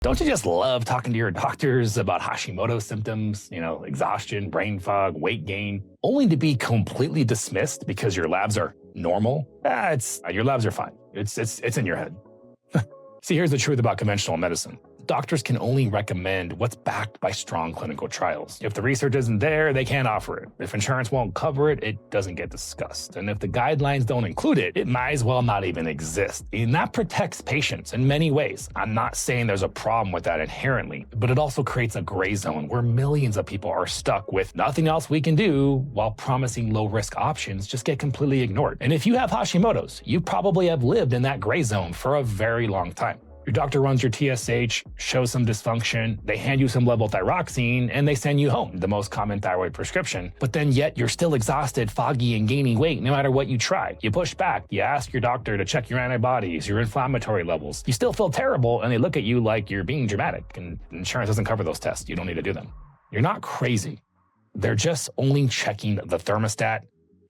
Don't you just love talking to your doctors about Hashimoto symptoms, exhaustion, brain fog, weight gain, only to be completely dismissed because your labs are normal? Your labs are fine. It's in your head. See, here's the truth about conventional medicine. Doctors can only recommend what's backed by strong clinical trials. If the research isn't there, they can't offer it. If insurance won't cover it, it doesn't get discussed. And if the guidelines don't include it, it might as well not even exist. And that protects patients in many ways. I'm not saying there's a problem with that inherently, but it also creates a gray zone where millions of people are stuck with nothing else we can do while promising low-risk options just get completely ignored. And if you have Hashimoto's, you probably have lived in that gray zone for a very long time. Your doctor runs your TSH, shows some dysfunction, they hand you some levothyroxine, and they send you home, the most common thyroid prescription. But then yet you're still exhausted, foggy, and gaining weight no matter what you try. You push back, you ask your doctor to check your antibodies, your inflammatory levels. You still feel terrible, and they look at you like you're being dramatic, and insurance doesn't cover those tests. You don't need to do them. You're not crazy. They're just only checking the thermostat,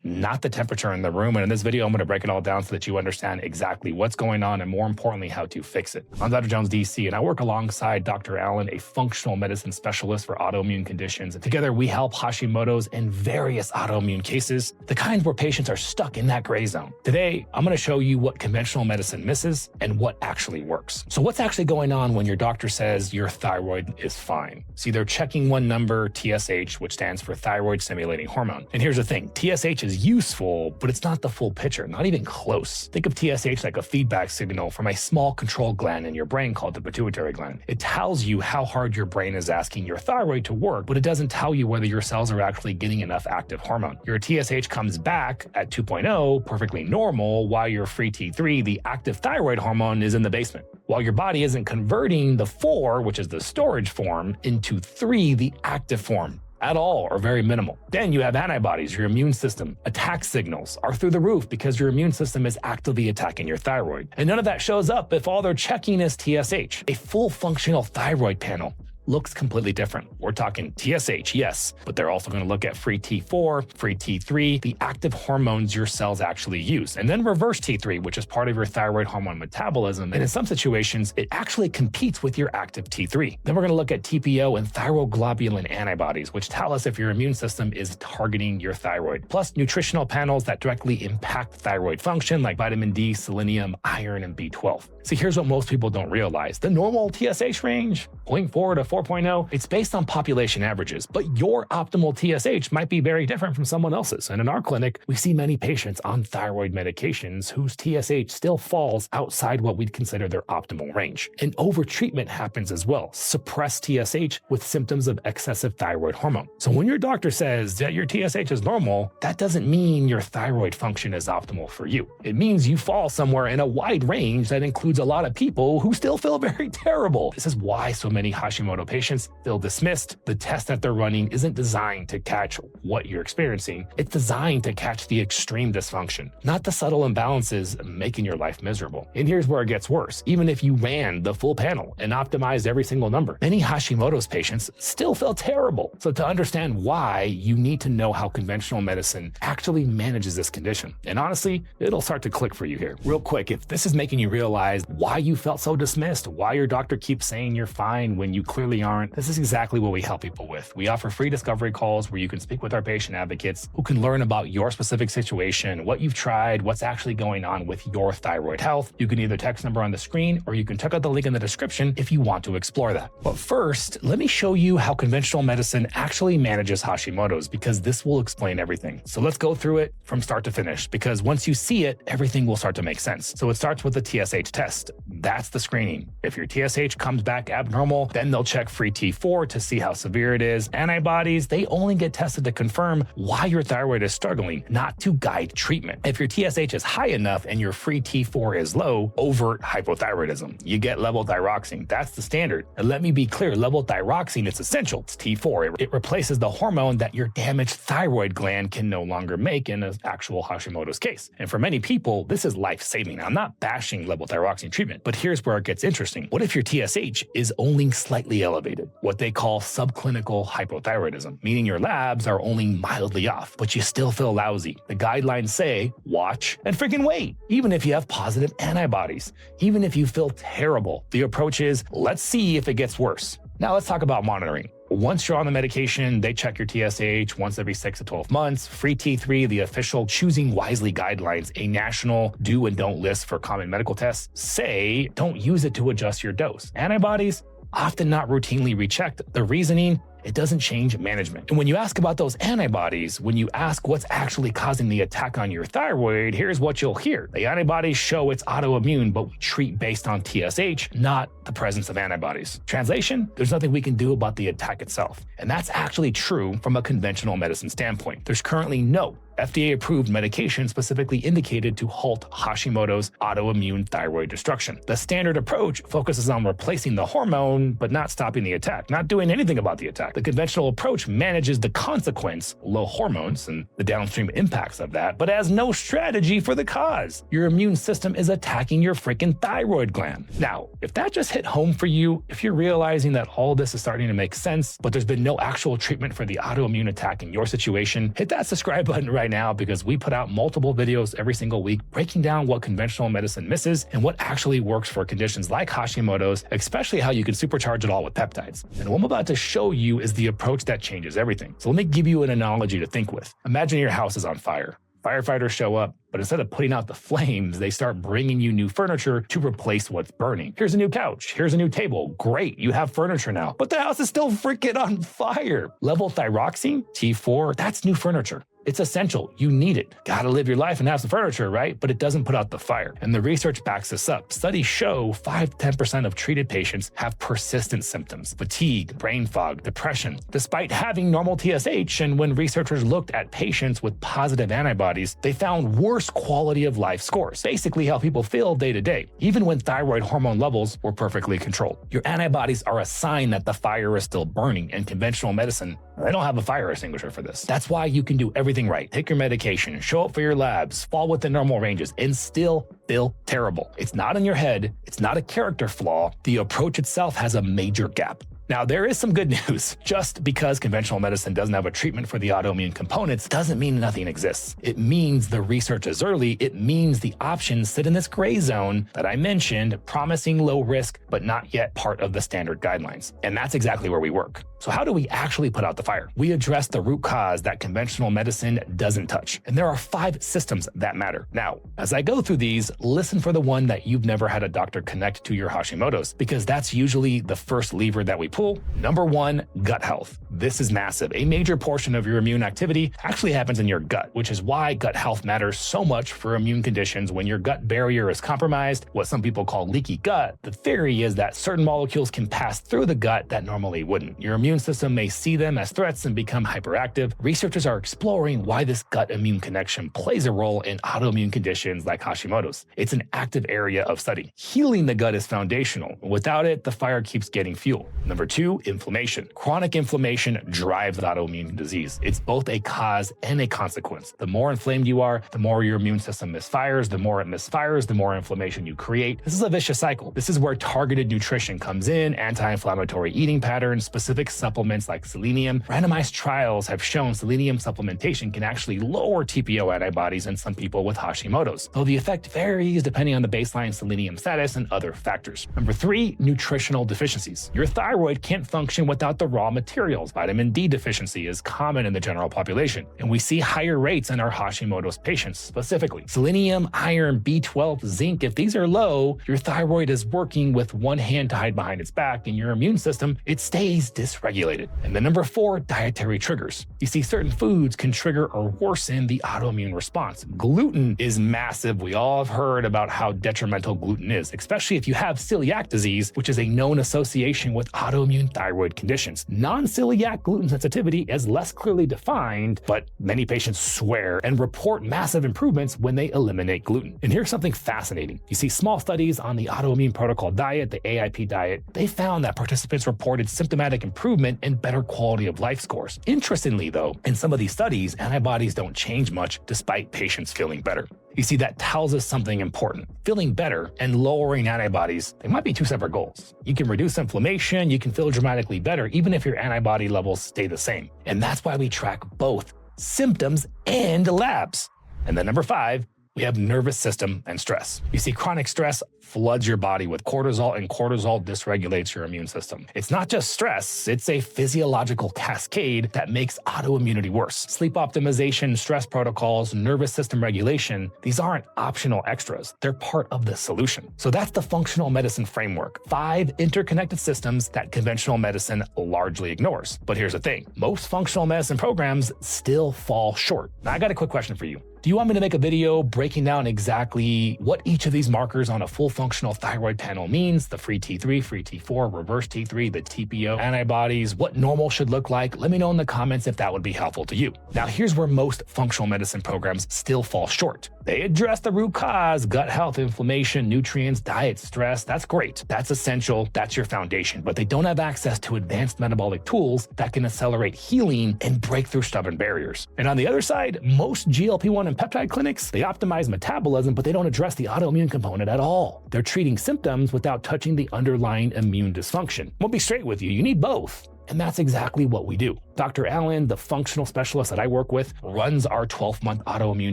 not the temperature in the room. And in this video, I'm going to break it all down so that you understand exactly what's going on and more importantly, how to fix it. I'm Dr. Jones, DC, and I work alongside Dr. Allen, a functional medicine specialist for autoimmune conditions. And together we help Hashimoto's and various autoimmune cases, the kinds where patients are stuck in that gray zone. Today, I'm going to show you what conventional medicine misses and what actually works. So what's actually going on when your doctor says your thyroid is fine? See, they're checking one number, TSH, which stands for thyroid stimulating hormone. And here's the thing, TSH is useful, but it's not the full picture, not even close. Think of TSH like a feedback signal from a small control gland in your brain called the pituitary gland. It tells you how hard your brain is asking your thyroid to work, but it doesn't tell you whether your cells are actually getting enough active hormone. Your TSH comes back at 2.0, perfectly normal, while your free T3, the active thyroid hormone, is in the basement. While your body isn't converting the 4, which is the storage form, into 3, the active form, at all or very minimal. Then you have antibodies, your immune system. Attack signals are through the roof because your immune system is actively attacking your thyroid. And none of that shows up if all they're checking is TSH. A full functional thyroid panel looks completely different. We're talking TSH, yes, but they're also going to look at free T4, free T3, the active hormones your cells actually use, and then reverse T3, which is part of your thyroid hormone metabolism. And in some situations, it actually competes with your active T3. Then we're going to look at TPO and thyroglobulin antibodies, which tell us if your immune system is targeting your thyroid, plus nutritional panels that directly impact thyroid function, like vitamin D, selenium, iron, and B12. See, here's what most people don't realize. The normal TSH range, 0.4 to 4.0, it's based on population averages, but your optimal TSH might be very different from someone else's. And in our clinic, we see many patients on thyroid medications whose TSH still falls outside what we'd consider their optimal range. And overtreatment happens as well, suppressed TSH with symptoms of excessive thyroid hormone. So when your doctor says that your TSH is normal, that doesn't mean your thyroid function is optimal for you. It means you fall somewhere in a wide range that includes a lot of people who still feel very terrible. This is why so many Hashimoto patients feel dismissed. The test that they're running isn't designed to catch what you're experiencing. It's designed to catch the extreme dysfunction, not the subtle imbalances making your life miserable. And here's where it gets worse. Even if you ran the full panel and optimized every single number, many Hashimoto's patients still feel terrible. So to understand why, you need to know how conventional medicine actually manages this condition. And honestly, it'll start to click for you here. Real quick, if this is making you realize why you felt so dismissed, why your doctor keeps saying you're fine when you clearly aren't, this is exactly what we help people with. We offer free discovery calls where you can speak with our patient advocates who can learn about your specific situation, what you've tried, what's actually going on with your thyroid health. You can either text number on the screen or you can check out the link in the description if you want to explore that. But first, let me show you how conventional medicine actually manages Hashimoto's, because this will explain everything. So let's go through it from start to finish, because once you see it, everything will start to make sense. So it starts with the TSH test. That's the screening. If your TSH comes back abnormal, then they'll check free T4 to see how severe it is. Antibodies, they only get tested to confirm why your thyroid is struggling, not to guide treatment. If your TSH is high enough and your free T4 is low, overt hypothyroidism, you get levothyroxine. That's the standard. And let me be clear, levothyroxine is essential. It's T4. It replaces the hormone that your damaged thyroid gland can no longer make in an actual Hashimoto's case. And for many people, this is life-saving. I'm not bashing levothyroxine. levothyroxine treatment. But here's where it gets interesting. What if your TSH is only slightly elevated? What they call subclinical hypothyroidism, meaning your labs are only mildly off, but you still feel lousy. The guidelines say, watch and freaking wait. Even if you have positive antibodies, even if you feel terrible, the approach is, let's see if it gets worse. Now let's talk about monitoring. Once you're on the medication, they check your TSH once every 6 to 12 months. Free T3, the official Choosing Wisely guidelines, a national do and don't list for common medical tests, say don't use it to adjust your dose. Antibodies, often not routinely rechecked. The reasoning, it doesn't change management. And when you ask about those antibodies, when you ask what's actually causing the attack on your thyroid, here's what you'll hear. The antibodies show it's autoimmune, but we treat based on TSH, not the presence of antibodies. Translation, there's nothing we can do about the attack itself. And that's actually true from a conventional medicine standpoint. There's currently no FDA-approved medication specifically indicated to halt Hashimoto's autoimmune thyroid destruction. The standard approach focuses on replacing the hormone, but not stopping the attack, not doing anything about the attack. The conventional approach manages the consequence, low hormones, and the downstream impacts of that, but has no strategy for the cause. Your immune system is attacking your freaking thyroid gland. Now, if that just hit home for you, if you're realizing that all this is starting to make sense, but there's been no actual treatment for the autoimmune attack in your situation, hit that subscribe button right now, because we put out multiple videos every single week breaking down what conventional medicine misses and what actually works for conditions like Hashimoto's, especially how you can supercharge it all with peptides. And what I'm about to show you is the approach that changes everything. So let me give you an analogy to think with. Imagine your house is on fire. Firefighters show up, but instead of putting out the flames, they start bringing you new furniture to replace what's burning. Here's a new couch. Here's a new table. Great, you have furniture now. But the house is still freaking on fire. Levothyroxine, T4, that's new furniture. It's essential. You need it. Gotta live your life and have some furniture, right? But it doesn't put out the fire. And the research backs this up. Studies show 5-10% of treated patients have persistent symptoms, fatigue, brain fog, depression, despite having normal TSH. And when researchers looked at patients with positive antibodies, they found worse quality of life scores, basically how people feel day to day, even when thyroid hormone levels were perfectly controlled. Your antibodies are a sign that the fire is still burning, and conventional medicine, they don't have a fire extinguisher for this. That's why you can do everything right. Take your medication, show up for your labs, fall within normal ranges, and still feel terrible. It's not in your head. It's not a character flaw. The approach itself has a major gap. Now, there is some good news. Just because conventional medicine doesn't have a treatment for the autoimmune components doesn't mean nothing exists. It means the research is early. It means the options sit in this gray zone that I mentioned, promising low risk, but not yet part of the standard guidelines. And that's exactly where we work. So how do we actually put out the fire? We address the root cause that conventional medicine doesn't touch. And there are 5 systems that matter. Now, as I go through these, listen for the one that you've never had a doctor connect to your Hashimoto's, because that's usually the first lever that we pull. Number 1, gut health. This is massive. A major portion of your immune activity actually happens in your gut, which is why gut health matters so much for immune conditions. When your gut barrier is compromised, what some people call leaky gut, the theory is that certain molecules can pass through the gut that normally wouldn't. Your immune system may see them as threats and become hyperactive. Researchers are exploring why this gut-immune connection plays a role in autoimmune conditions like Hashimoto's. It's an active area of study. Healing the gut is foundational. Without it, the fire keeps getting fuel. Number 2, inflammation. Chronic inflammation drives autoimmune disease. It's both a cause and a consequence. The more inflamed you are, the more your immune system misfires. The more it misfires, the more inflammation you create. This is a vicious cycle. This is where targeted nutrition comes in, anti-inflammatory eating patterns, specific supplements like selenium. Randomized trials have shown selenium supplementation can actually lower TPO antibodies in some people with Hashimoto's, though the effect varies depending on the baseline selenium status and other factors. Number 3, nutritional deficiencies. Your thyroid can't function without the raw materials. Vitamin D deficiency is common in the general population, and we see higher rates in our Hashimoto's patients specifically. Selenium, iron, B12, zinc, if these are low, your thyroid is working with one hand to hide behind its back, and your immune system, it stays dysregulated. And then number 4, dietary triggers. You see, certain foods can trigger or worsen the autoimmune response. Gluten is massive. We all have heard about how detrimental gluten is, especially if you have celiac disease, which is a known association with autoimmune thyroid conditions. Non-celiac gluten sensitivity is less clearly defined, but many patients swear and report massive improvements when they eliminate gluten. And here's something fascinating. You see, small studies on the autoimmune protocol diet, the AIP diet, they found that participants reported symptomatic improvement and better quality of life scores. Interestingly, though, in some of these studies, antibodies don't change much despite patients feeling better. You see, that tells us something important. Feeling better and lowering antibodies, they might be two separate goals. You can reduce inflammation, you can feel dramatically better, even if your antibody levels stay the same. And that's why we track both symptoms and labs. And then number 5, we have nervous system and stress. You see, chronic stress floods your body with cortisol, and cortisol dysregulates your immune system. It's not just stress, it's a physiological cascade that makes autoimmunity worse. Sleep optimization, stress protocols, nervous system regulation, these aren't optional extras. They're part of the solution. So that's the functional medicine framework. 5 interconnected systems that conventional medicine largely ignores. But here's the thing, most functional medicine programs still fall short. Now, I got a quick question for you. Do you want me to make a video breaking down exactly what each of these markers on a full functional thyroid panel means? The free T3, free T4, reverse T3, the TPO antibodies, what normal should look like? Let me know in the comments if that would be helpful to you. Now, here's where most functional medicine programs still fall short. They address the root cause, gut health, inflammation, nutrients, diet, stress. That's great. That's essential. That's your foundation. But they don't have access to advanced metabolic tools that can accelerate healing and break through stubborn barriers. And on the other side, most GLP-1 and peptide clinics, they optimize metabolism, but they don't address the autoimmune component at all. They're treating symptoms without touching the underlying immune dysfunction. We'll be straight with you. You need both. And that's exactly what we do. Dr. Allen, the functional specialist that I work with, runs our 12-month autoimmune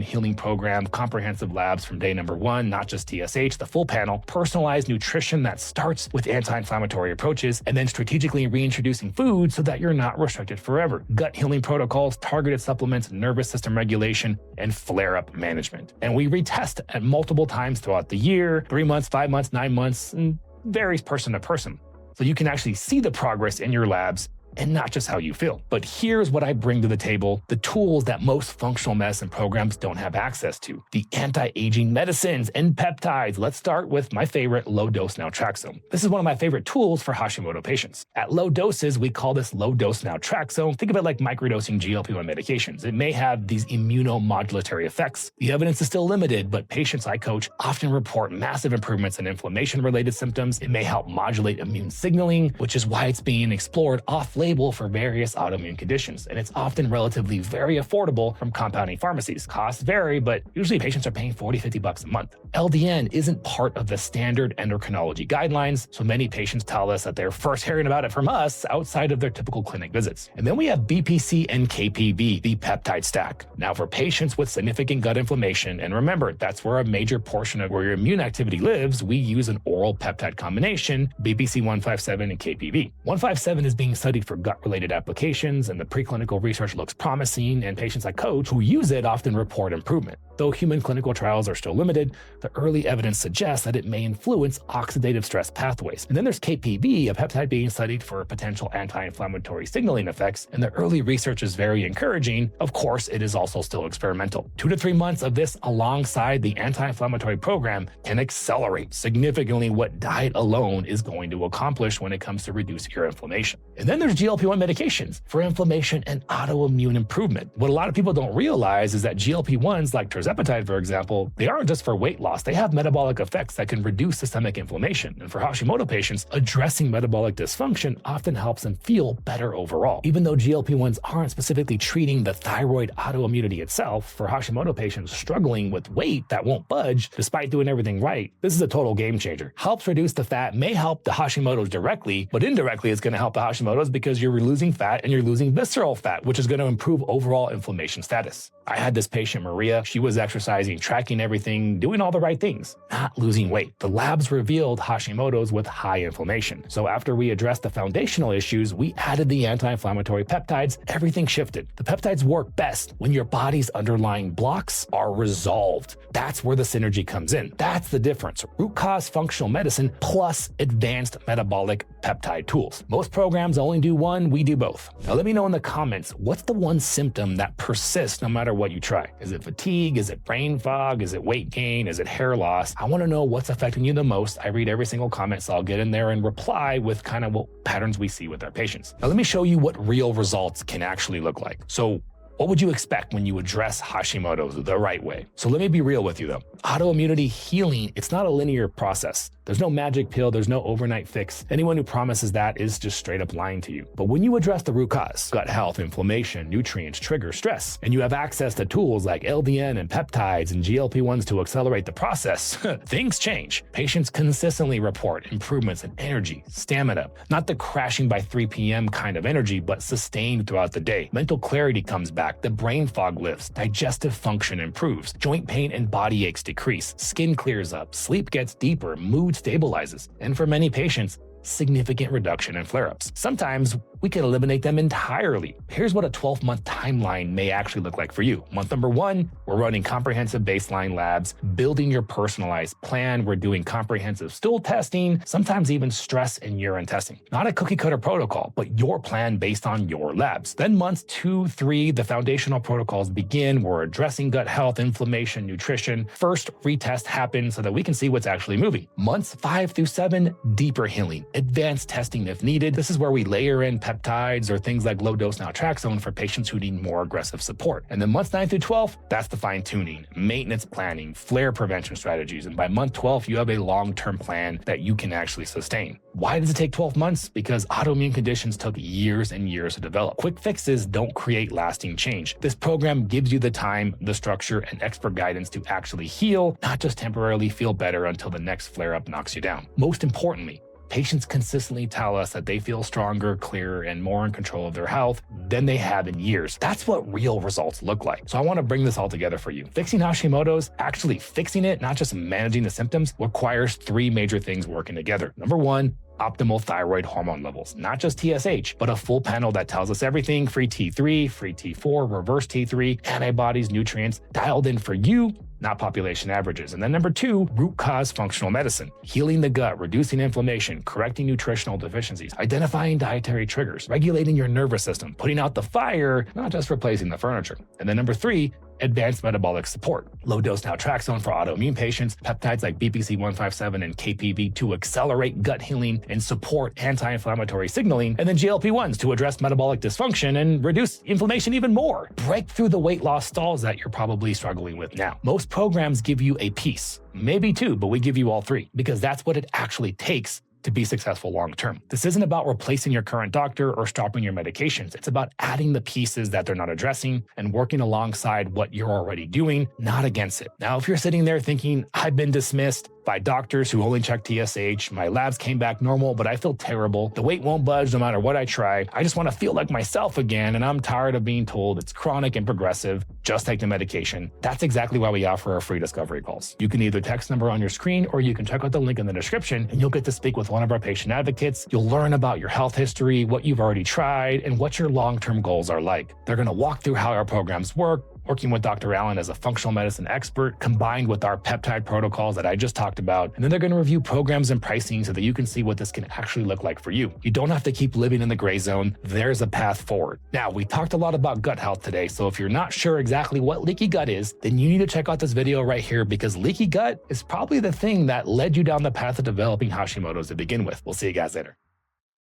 healing program, comprehensive labs from day number 1, not just TSH, the full panel, personalized nutrition that starts with anti-inflammatory approaches, and then strategically reintroducing food so that you're not restricted forever. Gut healing protocols, targeted supplements, nervous system regulation, and flare-up management. And we retest at multiple times throughout the year, 3 months, 5 months, 9 months, and varies person to person. So you can actually see the progress in your labs and not just how you feel. But here's what I bring to the table, the tools that most functional medicine programs don't have access to, the anti-aging medicines and peptides. Let's start with my favorite, Low Dose Naltrexone. This is one of my favorite tools for Hashimoto patients. At low doses, we call this Low Dose Naltrexone. Think of it like microdosing GLP-1 medications. It may have these immunomodulatory effects. The evidence is still limited, but patients I coach often report massive improvements in inflammation-related symptoms. It may help modulate immune signaling, which is why it's being explored off-label for various autoimmune conditions, and it's often relatively very affordable from compounding pharmacies. Costs vary, but usually patients are paying $40-50 a month. LDN isn't part of the standard endocrinology guidelines, so many patients tell us that they're first hearing about it from us outside of their typical clinic visits. And then we have BPC and KPV, the peptide stack. Now, for patients with significant gut inflammation, and remember, that's where a major portion of where your immune activity lives, we use an oral peptide combination, BPC-157 and KPV. 157 is being studied for gut-related applications, and the preclinical research looks promising, and patients I coach who use it often report improvement. Though human clinical trials are still limited, the early evidence suggests that it may influence oxidative stress pathways. And then there's KPV, a peptide being studied for potential anti-inflammatory signaling effects, and the early research is very encouraging. Of course, it is also still experimental. 2 to 3 months of this alongside the anti-inflammatory program can accelerate significantly what diet alone is going to accomplish when it comes to reducing your inflammation. And then there's GLP-1 medications for inflammation and autoimmune improvement. What a lot of people don't realize is that GLP-1s like tirzepatide, for example, they aren't just for weight loss. They have metabolic effects that can reduce systemic inflammation. And for Hashimoto patients, addressing metabolic dysfunction often helps them feel better overall. Even though GLP-1s aren't specifically treating the thyroid autoimmunity itself, for Hashimoto patients struggling with weight that won't budge despite doing everything right, this is a total game changer. Helps reduce the fat, may help the Hashimoto's directly, but indirectly it's going to help the Hashimoto's because you're losing fat and you're losing visceral fat, which is going to improve overall inflammation status. I had this patient, Maria. She was exercising, tracking everything, doing all the right things, not losing weight. The labs revealed Hashimoto's with high inflammation. So after we addressed the foundational issues, we added the anti-inflammatory peptides. Everything shifted. The peptides work best when your body's underlying blocks are resolved. That's where the synergy comes in. That's the difference. Root cause functional medicine plus advanced metabolic peptide tools. Most programs only do one, we do both. Now let me know in the comments, what's the one symptom that persists no matter what you try? Is it fatigue? Is it brain fog? Is it weight gain? Is it hair loss? I want to know what's affecting you the most. I read every single comment, so I'll get in there and reply with kind of what patterns we see with our patients. Now let me show you what real results can actually look like. So What would you expect when you address Hashimoto's the right way? So let me be real with you though. Autoimmunity healing, it's not a linear process. There's no magic pill, there's no overnight fix. Anyone who promises that is just straight up lying to you. But when you address the root cause, gut health, inflammation, nutrients, trigger, stress, and you have access to tools like LDN and peptides and GLP-1s to accelerate the process, things change. Patients consistently report improvements in energy, stamina, not the crashing by 3 p.m. kind of energy, but sustained throughout the day. Mental clarity comes back, the brain fog lifts, digestive function improves, joint pain and body aches decrease, skin clears up, sleep gets deeper, mood stabilizes, and for many patients, significant reduction in flare-ups. Sometimes we can eliminate them entirely. Here's what a 12-month timeline may actually look like for you. Month number 1, we're running comprehensive baseline labs, building your personalized plan. We're doing comprehensive stool testing, sometimes even stress and urine testing. Not a cookie-cutter protocol, but your plan based on your labs. Then months 2, 3, the foundational protocols begin. We're addressing gut health, inflammation, nutrition. First, retest happens so that we can see what's actually moving. Months 5 through 7, deeper healing, advanced testing if needed. This is where we layer in peptides or things like Low Dose Naltrexone for patients who need more aggressive support. And then months 9 through 12, that's the fine tuning, maintenance planning, flare prevention strategies. And by month 12, you have a long-term plan that you can actually sustain. Why does it take 12 months? Because autoimmune conditions took years and years to develop. Quick fixes don't create lasting change. This program gives you the time, the structure, and expert guidance to actually heal, not just temporarily feel better until the next flare-up knocks you down. Most importantly, patients consistently tell us that they feel stronger, clearer, and more in control of their health than they have in years. That's what real results look like. So I want to bring this all together for you. Fixing Hashimoto's, actually fixing it, not just managing the symptoms, requires 3 major things working together. Number 1, optimal thyroid hormone levels, not just TSH, but a full panel that tells us everything: free T3, free T4, reverse T3, antibodies, nutrients, dialed in for you, not population averages. And then number 2, root cause functional medicine, healing the gut, reducing inflammation, correcting nutritional deficiencies, identifying dietary triggers, regulating your nervous system, putting out the fire, not just replacing the furniture. And then number 3, advanced metabolic support, low dose naltrexone for autoimmune patients, peptides like BPC-157 and KPV to accelerate gut healing and support anti-inflammatory signaling, and then GLP-1s to address metabolic dysfunction and reduce inflammation even more. Break through the weight loss stalls that you're probably struggling with now. Most programs give you a piece, maybe 2, but we give you all 3 because that's what it actually takes to be successful long-term. This isn't about replacing your current doctor or stopping your medications. It's about adding the pieces that they're not addressing and working alongside what you're already doing, not against it. Now, if you're sitting there thinking, I've been dismissed by doctors who only check TSH, my labs came back normal, but I feel terrible, the weight won't budge no matter what I try, I just want to feel like myself again, and I'm tired of being told it's chronic and progressive, just take the medication. That's exactly why we offer our free discovery calls. You can either text number on your screen or you can check out the link in the description and you'll get to speak with one of our patient advocates. You'll learn about your health history, what you've already tried, and what your long-term goals are like. They're going to walk through how our programs work, working with Dr. Allen as a functional medicine expert, combined with our peptide protocols that I just talked about. And then they're going to review programs and pricing so that you can see what this can actually look like for you. You don't have to keep living in the gray zone. There's a path forward. Now, we talked a lot about gut health today, so if you're not sure exactly what leaky gut is, then you need to check out this video right here because leaky gut is probably the thing that led you down the path of developing Hashimoto's to begin with. We'll see you guys later.